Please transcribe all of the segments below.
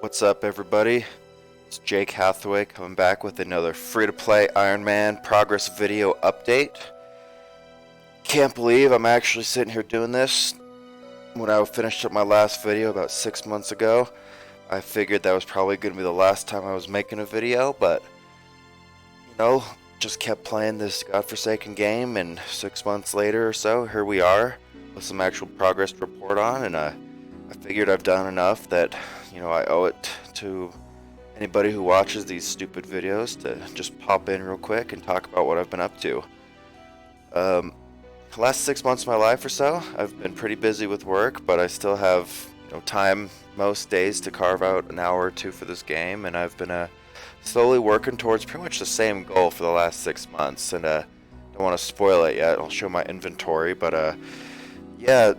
What's up, everybody? It's Jake Hathaway coming back with another free-to-play Ironman progress video update. Can't believe I'm actually sitting here doing this. When I finished up my last video about 6 months ago, I figured that was probably going to be the last time I was making a video, but, just kept playing this godforsaken game, and 6 months later or so, here we are with some actual progress to report on, and I figured I've done enough that, I owe it to anybody who watches these stupid videos to just pop in real quick and talk about what I've been up to. The last 6 months of my life or so, I've been pretty busy with work, but I still have, time most days to carve out an hour or two for this game, and I've been slowly working towards pretty much the same goal for the last 6 months, and don't want to spoil it yet. I'll show my inventory, but yeah,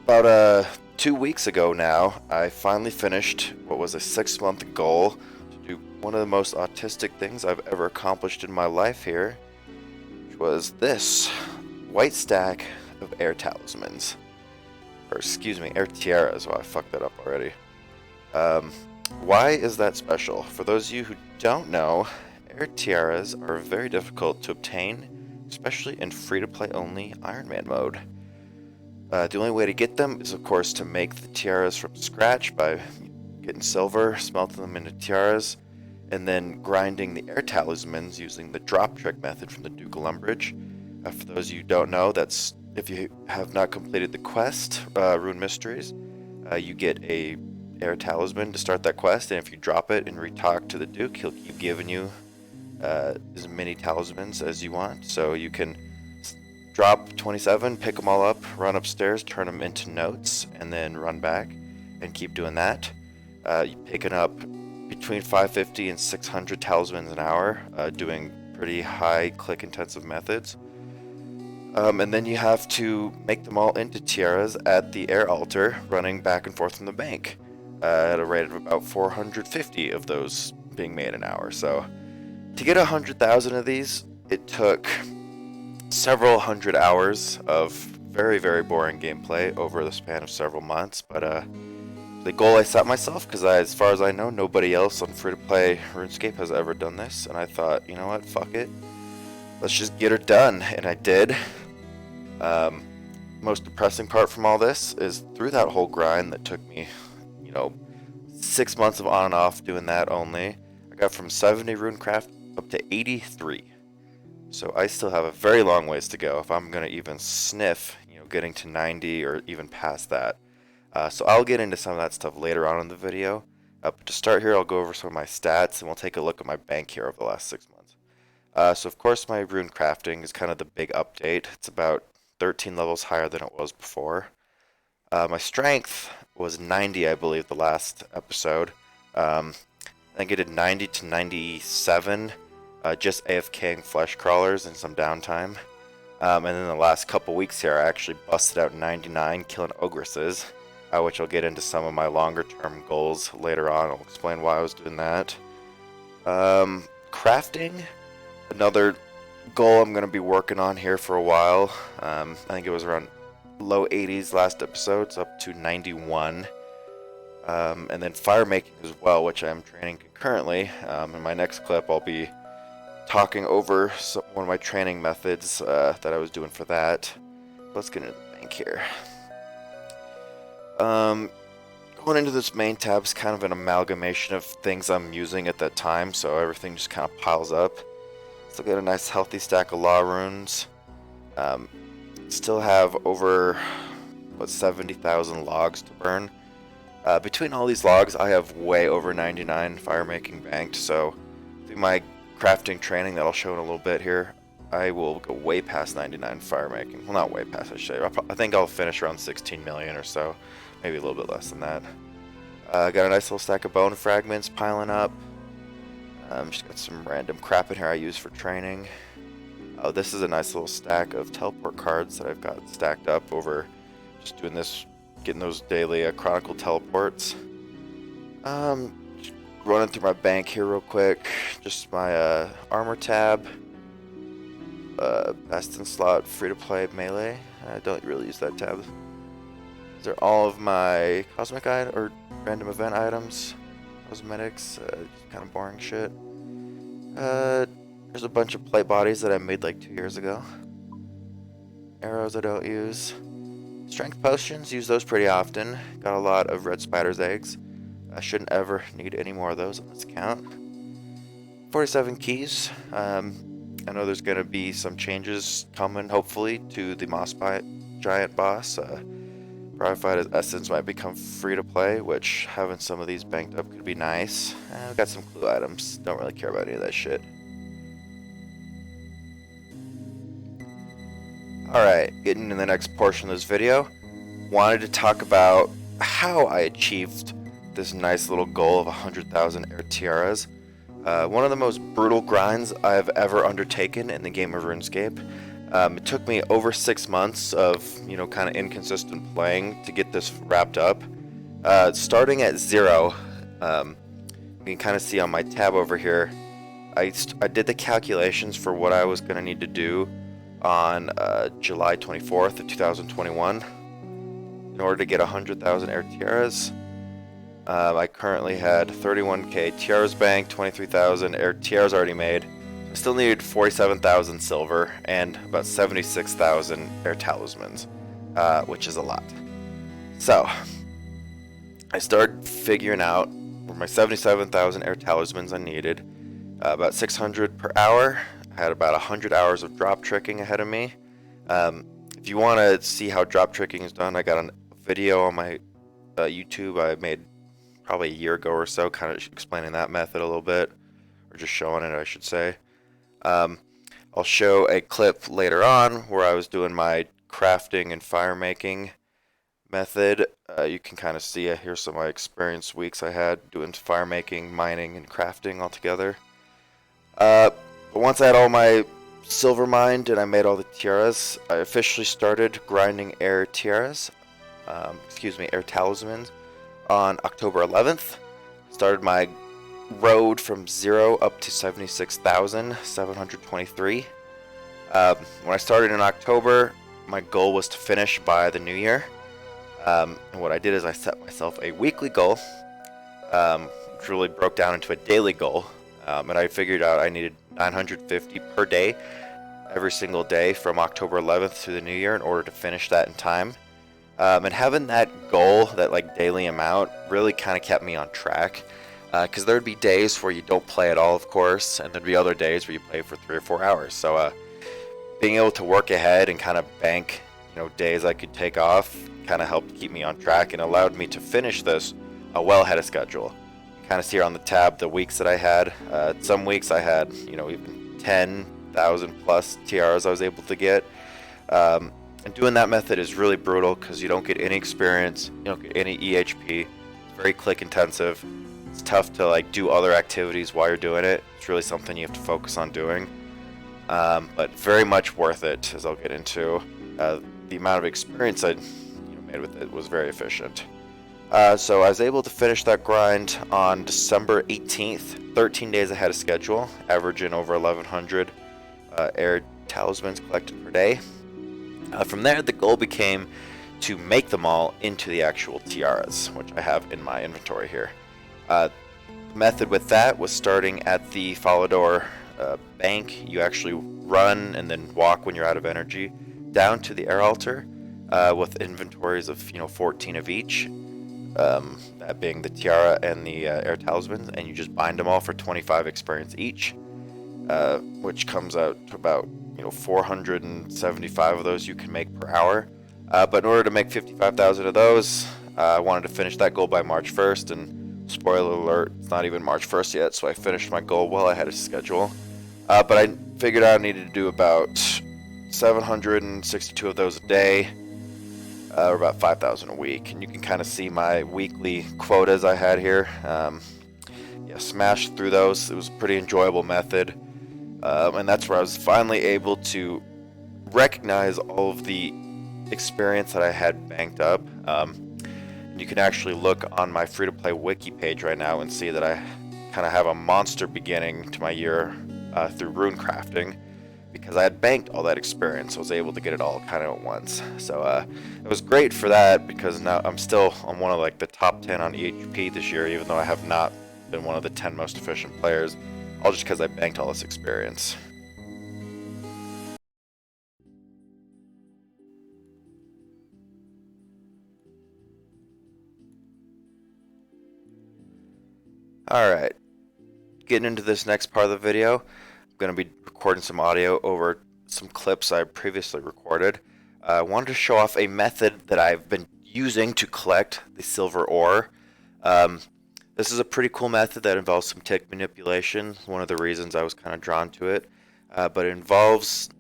about 2 weeks ago now, I finally finished what was a 6-month goal to do one of the most autistic things I've ever accomplished in my life here, which was this white stack of air talismans. Or excuse me, air tiaras. Well, I fucked that up already. Why is that special? For those of you who don't know, air tiaras are very difficult to obtain, especially in free-to-play only Ironman mode. The only way to get them is, of course, to make the tiaras from scratch by getting silver, smelting them into tiaras, and then grinding the air talismans using the drop trick method from the Duke of Lumbridge. For those of you who don't know, that's if you have not completed the quest, Rune Mysteries, you get a air talisman to start that quest, and if you drop it and retalk to the Duke, he'll keep giving you as many talismans as you want, so you can drop 27, pick them all up, run upstairs, turn them into notes, and then run back and keep doing that. You're picking up between 550 and 600 talismans an hour, doing pretty high click intensive methods. And then you have to make them all into tiaras at the air altar, running back and forth from the bank at a rate of about 450 of those being made an hour. So to get 100,000 of these, it took several hundred hours of very, very boring gameplay over the span of several months, but the goal I set myself, because as far as I know, nobody else on free-to-play RuneScape has ever done this, and I thought, you know what, fuck it, let's just get her done, and I did. Most depressing part from all this is through that whole grind that took me, 6 months of on and off doing that only, I got from 70 runecraft up to 83. So I still have a very long ways to go if I'm going to even sniff, getting to 90 or even past that. So I'll get into some of that stuff later on in the video. But to start here, I'll go over some of my stats, and we'll take a look at my bank here over the last 6 months. So of course my rune crafting is kind of the big update. It's about 13 levels higher than it was before. My strength was 90, I believe, the last episode. I think I did 90 to 97. Just AFKing flesh crawlers and some downtime. And then the last couple weeks here, I actually busted out 99 killing ogresses, which I'll get into some of my longer term goals later on. I'll explain why I was doing that. Crafting, another goal I'm going to be working on here for a while. I think it was around low 80s last episode, it's up to 91. And then fire making as well, which I'm training concurrently. In my next clip, I'll be talking over one of my training methods that I was doing for that. Let's get into the bank here. Going into this main tab is kind of an amalgamation of things I'm using at that time, so everything just kind of piles up. Still got a nice healthy stack of law runes. Still have over 70,000 logs to burn. Between all these logs, I have way over 99 fire making banked, so through my crafting training that I'll show in a little bit here, I will go way past 99 fire making. Well, not way past, I should say. I think I'll finish around 16 million or so, maybe a little bit less than that. Got a nice little stack of bone fragments piling up. Just got some random crap in here I use for training. This is a nice little stack of teleport cards that I've got stacked up over just doing this, getting those daily Chronicle teleports. Running through my bank here real quick, just my armor tab, best in slot free-to-play melee. I don't really use that tab. These are all of my cosmic item or random event items. cosmetics, just kind of boring shit. There's a bunch of plate bodies that I made like 2 years ago. Arrows I don't use. Strength potions, use those pretty often. Got a lot of red spider's eggs. I shouldn't ever need any more of those on this account. 47 keys. I know there's going to be some changes coming, hopefully, to the Moss Giant boss. Purified Essence might become free to play, which having some of these banked up could be nice. I've got some clue items. Don't really care about any of that shit. Alright, getting into the next portion of this video. Wanted to talk about how I achieved this nice little goal of 100,000 air tiaras. One of the most brutal grinds I've ever undertaken in the game of RuneScape. It took me over 6 months of, kind of inconsistent playing to get this wrapped up. Starting at 0, you can kind of see on my tab over here, I did the calculations for what I was going to need to do on July 24th of 2021 in order to get 100,000 air tiaras. I currently had 31k tiaras banked, 23,000 air tiaras already made. I still needed 47,000 silver and about 76,000 air talismans, which is a lot. So I started figuring out where my 77,000 air talismans I needed, about 600 per hour. I had about 100 hours of drop tricking ahead of me. If you want to see how drop tricking is done, I got a video on my YouTube I made probably a year ago or so, kind of explaining that method a little bit, or just showing it, I should say. I'll show a clip later on where I was doing my crafting and fire making method. You can kind of see here's some of my experience weeks I had doing fire making, mining, and crafting all together. But once I had all my silver mined and I made all the tiaras, I officially started grinding air tiaras, air talismans on October 11th. Started my road from 0 up to 76,723. When I started in October, my goal was to finish by the new year. And what I did is I set myself a weekly goal, which really broke down into a daily goal. And I figured out I needed 950 per day, every single day from October 11th to the new year in order to finish that in time. And having that goal, that like daily amount, really kind of kept me on track. Because there'd be days where you don't play at all, of course, and there'd be other days where you play for 3 or 4 hours. So being able to work ahead and kind of bank, days I could take off, kind of helped keep me on track and allowed me to finish this well ahead of schedule. You kind of see here on the tab the weeks that I had. Some weeks I had, even 10,000 plus tiaras I was able to get. And doing that method is really brutal because you don't get any experience, you don't get any EHP. It's very click intensive. It's tough to do other activities while you're doing it. It's really something you have to focus on doing. But very much worth it, as I'll get into. The amount of experience I made with it was very efficient. So I was able to finish that grind on December 18th, 13 days ahead of schedule, averaging over 1,100 air talismans collected per day. From there, the goal became to make them all into the actual tiaras, which I have in my inventory here. The method with that was starting at the Falador bank. You actually run and then walk when you're out of energy down to the air altar with inventories of 14 of each, that being the tiara and the air talismans, and you just bind them all for 25 experience each, which comes out to about 475 of those you can make per hour. But in order to make 55,000 of those, I wanted to finish that goal by March 1st, and spoiler alert, it's not even March 1st yet, so I finished my goal well ahead of schedule. But I figured out I needed to do about 762 of those a day, or about 5,000 a week. And you can kind of see my weekly quotas I had here. Smashed through those. It was a pretty enjoyable method. And that's where I was finally able to recognize all of the experience that I had banked up. You can actually look on my free-to-play wiki page right now and see that I kind of have a monster beginning to my year through rune crafting, because I had banked all that experience. I was able to get it all kind of at once. So it was great for that, because now I'm still on one of the top 10 on EHP this year, even though I have not been one of the 10 most efficient players, all just because I banked all this experience. Alright, getting into this next part of the video, I'm going to be recording some audio over some clips I previously recorded. I wanted to show off a method that I've been using to collect the silver ore. This is a pretty cool method that involves some tick manipulation, one of the reasons I was kind of drawn to it. But it involves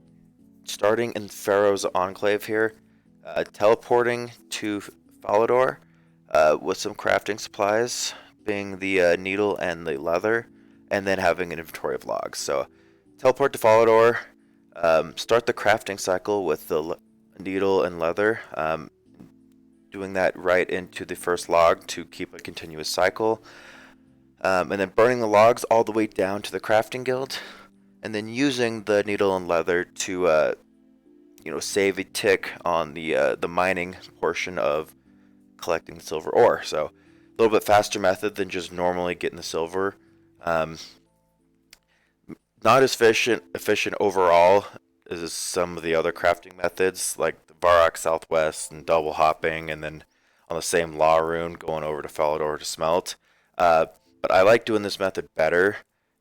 starting in Pharaoh's Enclave here, teleporting to Falador with some crafting supplies, being the needle and the leather, and then having an inventory of logs. So teleport to Falador, start the crafting cycle with the needle and leather, doing that right into the first log to keep a continuous cycle, and then burning the logs all the way down to the crafting guild, and then using the needle and leather to save a tick on the mining portion of collecting the silver ore. So a little bit faster method than just normally getting the silver. Not as efficient overall as some of the other crafting methods, like the Varrock Southwest and double hopping, and then on the same law rune going over to Falador to smelt. But I like doing this method better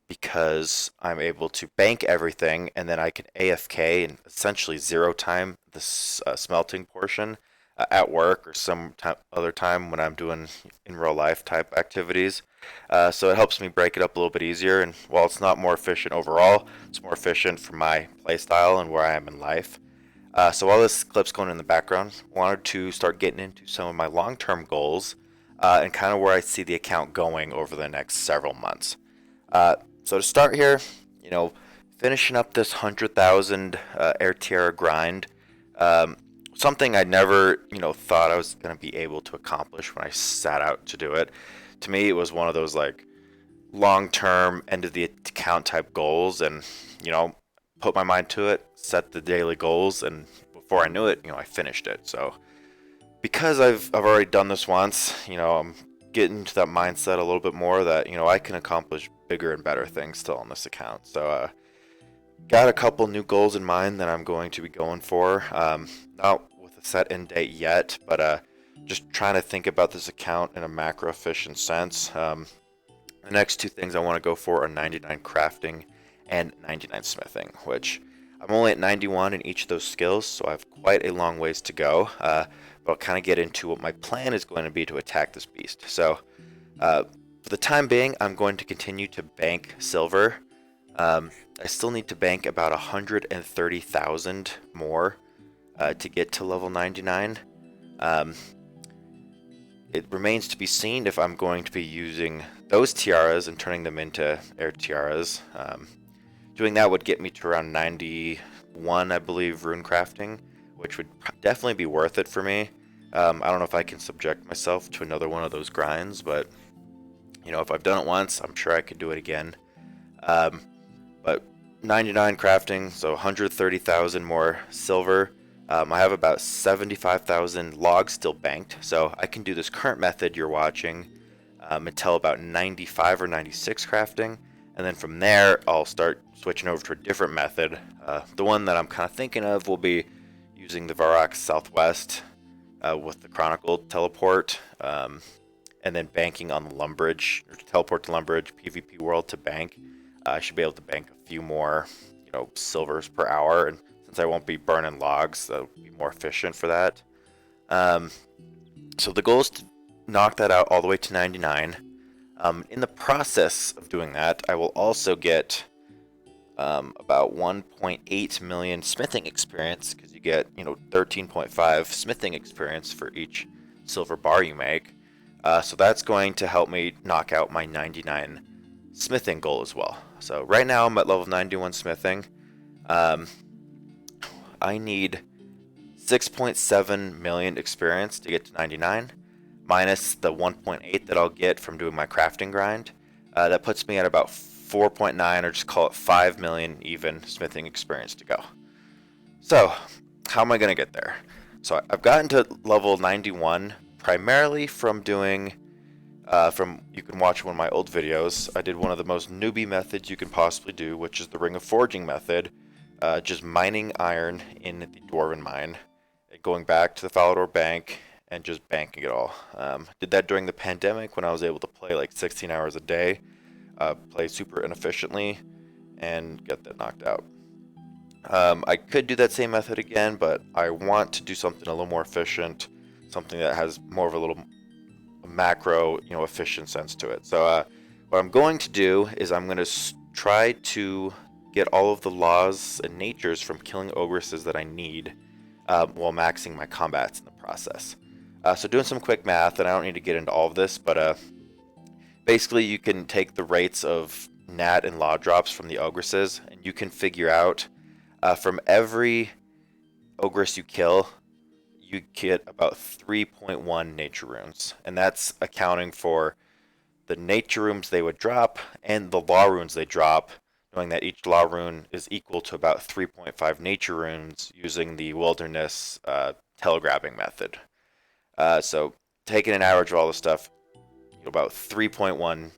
because I'm able to bank everything, and then I can AFK and essentially zero time this smelting portion at work or some other time when I'm doing in real life type activities. So it helps me break it up a little bit easier, and while it's not more efficient overall, it's more efficient for my playstyle and where I am in life. So while this clip's going in the background, I wanted to start getting into some of my long-term goals and kind of where I see the account going over the next several months. So to start here, finishing up this 100,000 air tiara grind, something I never, thought I was going to be able to accomplish when I sat out to do it. To me, it was one of those like long-term end of the account type goals, and put my mind to it, set the daily goals, and before I knew it, I finished it. So because I've already done this once, I'm getting to that mindset a little bit more that I can accomplish bigger and better things still on this account. So got a couple new goals in mind that I'm going to be going for. Not with a set end date yet, but just trying to think about this account in a macro efficient sense. The next two things I want to go for are 99 crafting and 99 smithing, which I'm only at 91 in each of those skills, so I have quite a long ways to go. But I'll kind of get into what my plan is going to be to attack this beast. So for the time being, I'm going to continue to bank silver. I still need to bank about 130,000 more to get to level 99. It remains to be seen if I'm going to be using those tiaras and turning them into air tiaras. Doing that would get me to around 91, I believe, rune crafting, which would definitely be worth it for me. I don't know if I can subject myself to another one of those grinds, but if I've done it once, I'm sure I could do it again. But 99 crafting, so 130,000 more silver. I have about 75,000 logs still banked, so I can do this current method you're watching until about 95 or 96 crafting, and then from there I'll start switching over to a different method. The one that I'm kind of thinking of will be using the Varrock Southwest with the Chronicled teleport, and then banking on the Lumbridge, or teleport to Lumbridge PvP world to bank. I should be able to bank a few more, silvers per hour, and since I won't be burning logs, that'll be more efficient for that. So the goal is to knock that out all the way to 99. In the process of doing that, I will also get about 1.8 million smithing experience, because you get 13.5 smithing experience for each silver bar you make. So that's going to help me knock out my 99 smithing goal as well. So right now I'm at level 91 smithing. I need 6.7 million experience to get to 99, minus the 1.8 that I'll get from doing my crafting grind. That puts me at about 4.9, or just call it 5 million even smithing experience to go. So how am I going to get there? So I've gotten to level 91 primarily from doing From you can watch one of my old videos. I did one of the most newbie methods you can possibly do, which is the ring of forging method, just mining iron in the dwarven mine, going back to the Falador bank and just banking it all. Did that during the pandemic when I was able to play like 16 hours a day, play super inefficiently, and get that knocked out. I could do that same method again, but I want to do something a little more efficient, something that has more of a little macro, efficient sense to it. So what I'm going to do is I'm going to try to get all of the laws and natures from killing ogresses that I need while maxing my combats in the process. So doing some quick math, and I don't need to get into all of this, but basically you can take the rates of nat and law drops from the ogresses, and you can figure out from every ogress you kill, you get about 3.1 nature runes, and that's accounting for the nature runes they would drop and the law runes they drop, knowing that each law rune is equal to about 3.5 nature runes using the wilderness telegrabbing method. So taking an average of all the stuff, about 3.1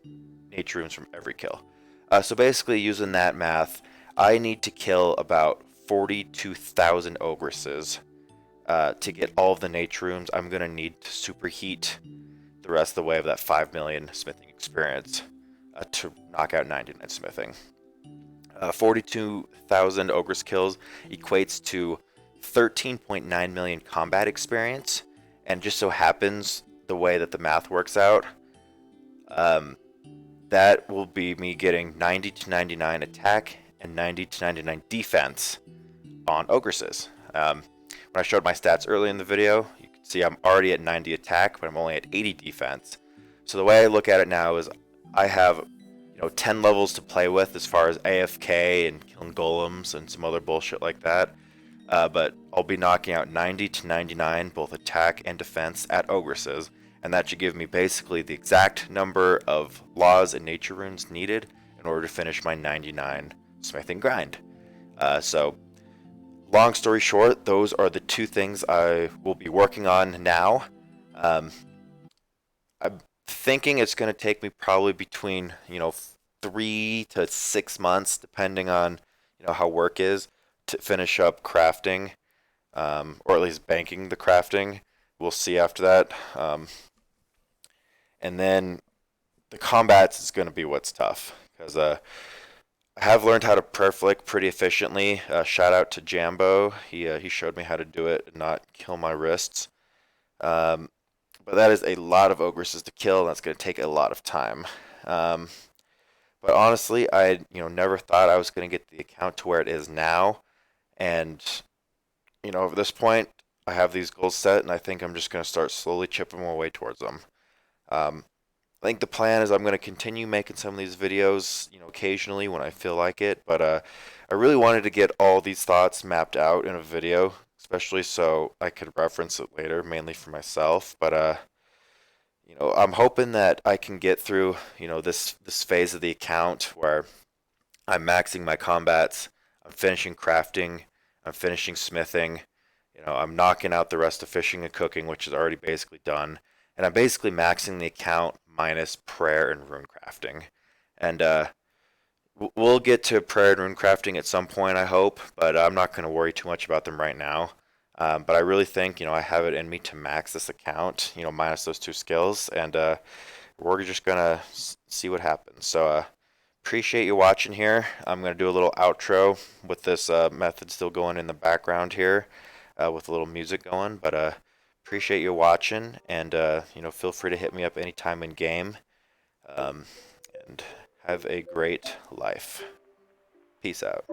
nature runes from every kill. So basically using that math, I need to kill about 42,000 ogresses to get all of the nature runes. I'm going to need to superheat the rest of the way of that 5 million smithing experience to knock out 99 smithing. 42,000 ogress kills equates to 13.9 million combat experience, and just so happens the way that the math works out, that will be me getting 90 to 99 attack and 90 to 99 defense on ogresses. When I showed my stats early in the video, you can see I'm already at 90 attack, but I'm only at 80 defense. So the way I look at it now is I have 10 levels to play with as far as AFK and killing golems and some other bullshit like that. But I'll be knocking out 90 to 99 both attack and defense at ogresses, and that should give me basically the exact number of laws and nature runes needed in order to finish my 99 smithing grind. So long story short, those are the two things I will be working on now. I'm thinking it's going to take me probably between 3 to 6 months, depending on how work is, to finish up crafting, or at least banking the crafting. We'll see after that. And then the combats is going to be what's tough, because I have learned how to prayer flick pretty efficiently. Shout out to Jambo. He showed me how to do it and not kill my wrists. But that is a lot of ogresses to kill, and that's going to take a lot of time. But honestly, I never thought I was going to get the account to where it is now, and over this point, I have these goals set, and I think I'm just going to start slowly chipping my way towards them. I think the plan is I'm going to continue making some of these videos, occasionally when I feel like it, but I really wanted to get all these thoughts mapped out in a video, especially so I could reference it later, mainly for myself. But I'm hoping that I can get through, this phase of the account where I'm maxing my combats, I'm finishing crafting, I'm finishing smithing, I'm knocking out the rest of fishing and cooking, which is already basically done, and I'm basically maxing the account minus prayer and rune crafting. And we'll get to prayer and rune crafting at some point, I hope, but I'm not going to worry too much about them right now. But I really think, I have it in me to max this account, minus those two skills, and we're just going to see what happens. So appreciate you watching here. I'm going to do a little outro with this method still going in the background here with a little music going, but appreciate you watching, and feel free to hit me up anytime in game, and have a great life. Peace out.